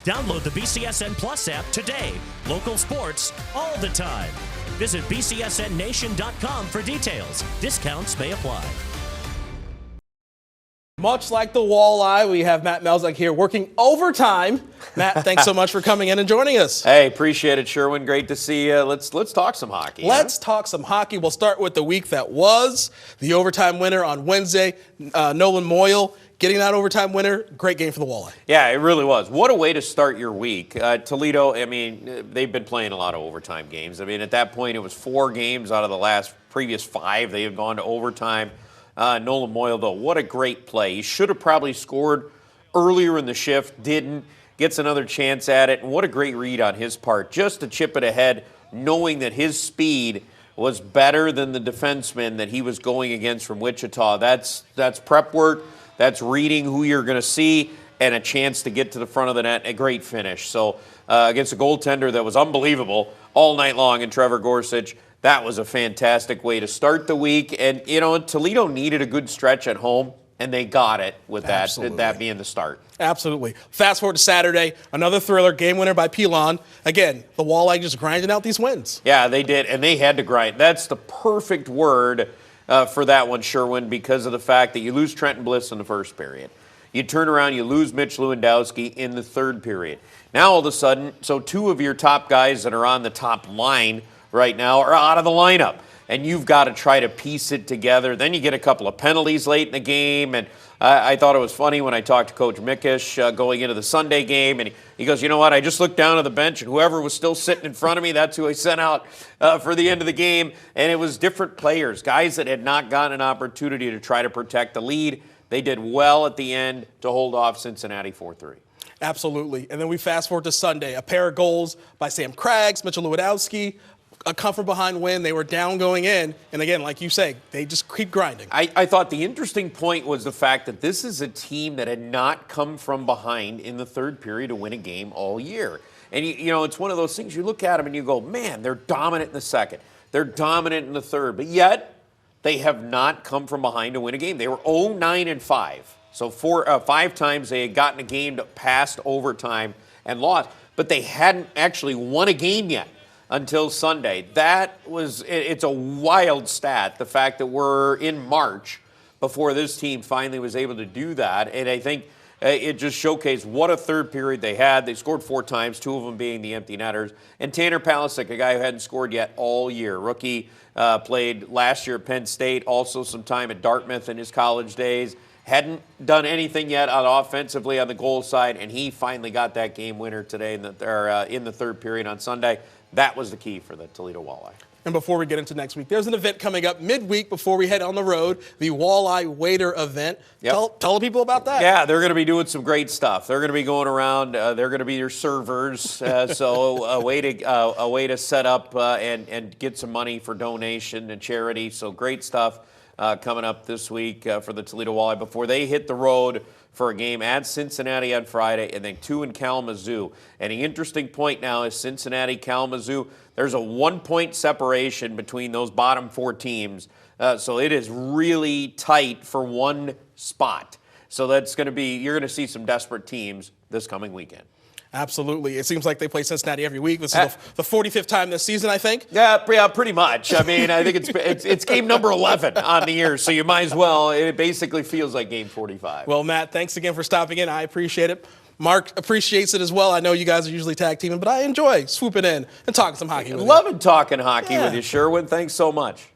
Download the BCSN Plus app today. Local sports all the time. Visit bcsnnation.com for details. Discounts may apply. Much like the Walleye, we have Matt Melzak here working overtime. Matt, thanks so much for coming in and joining us. Hey, appreciate it, Sherwin. Great to see you. Let's talk some hockey. Let's talk some hockey. We'll start with the week that was. The overtime winner on Wednesday, Nolan Moyle, getting that overtime winner. Great game for the Walleye. Yeah, it really was. What a way to start your week. Toledo, I mean, they've been playing a lot of overtime games. I mean, at that point, it was 4 games out of the previous 5. They had gone to overtime. Nolan Moyle, though, what a great play. He should have probably scored earlier in the shift, didn't. Gets another chance at it, and what a great read on his part. Just to chip it ahead, knowing that his speed was better than the defenseman that he was going against from Wichita. That's prep work. That's reading who you're going to see, and a chance to get to the front of the net. A great finish. So against a goaltender that was unbelievable all night long in Trevor Gorsuch, that was a fantastic way to start the week. And, you know, Toledo needed a good stretch at home, and they got it with that being the start. Absolutely. Fast forward to Saturday, another thriller, game winner by Pilon. Again, the Walleye just grinding out these wins. Yeah, they did, and they had to grind. That's the perfect word for that one, Sherwin, because of the fact that you lose Trenton Bliss in the first period. You turn around, you lose Mitch Lewandowski in the third period. Now, all of a sudden, so 2 of your top guys that are on the top line right now are out of the lineup, and you've got to try to piece it together. Then you get a couple of penalties late in the game, and I thought it was funny when I talked to Coach Mickish going into the Sunday game, and he goes, you know what, I just looked down at the bench, and whoever was still sitting in front of me, that's who I sent out for the end of the game, and it was different players, guys that had not gotten an opportunity to try to protect the lead. They did well at the end to hold off Cincinnati 4-3. Absolutely. And then we fast forward to Sunday, a pair of goals by Sam Craggs, Mitchell Lewandowski, a come from behind win. They were down going in. And again, like you say, they just keep grinding. I thought the interesting point was the fact that this is a team that had not come from behind in the third period to win a game all year. And, you know, it's one of those things you look at them and you go, man, they're dominant in the second. They're dominant in the third. But yet, they have not come from behind to win a game. They were 0-9-5. So 5 times they had gotten a game past overtime and lost. But they hadn't actually won a game yet until Sunday. It's a wild stat, the fact that we're in March before this team finally was able to do that. And I think it just showcased what a third period they had. They scored 4 times, 2 of them being the empty netters. And Tanner Palisic, a guy who hadn't scored yet all year. Rookie, played last year at Penn State, also some time at Dartmouth in his college days. Hadn't done anything yet offensively on the goal side, and he finally got that game winner today in the third period on Sunday. That was the key for the Toledo Walleye. And before we get into next week, there's an event coming up midweek before we head on the road, the Walleye Waiter event. Yep. Tell the people about that. Yeah, they're going to be doing some great stuff. They're going to be going around. They're going to be your servers. So a way to set up and get some money for donation and charity. So great stuff coming up this week for the Toledo Walleye before they hit the road for a game at Cincinnati on Friday, and then 2 in Kalamazoo. And the interesting point now is Cincinnati-Kalamazoo, there's a 1-point separation between those bottom 4 teams. So it is really tight for 1 spot. So that's going to be, you're going to see some desperate teams this coming weekend. Absolutely. It seems like they play Cincinnati every week. This is the 45th time this season, I think. Yeah, pretty much. I mean, I think it's game number 11 on the year, so you might as well. It basically feels like game 45. Well, Matt, thanks again for stopping in. I appreciate it. Mark appreciates it as well. I know you guys are usually tag teaming, but I enjoy swooping in and talking some hockey with you. Loving talking hockey with you, Sherwin. Thanks so much.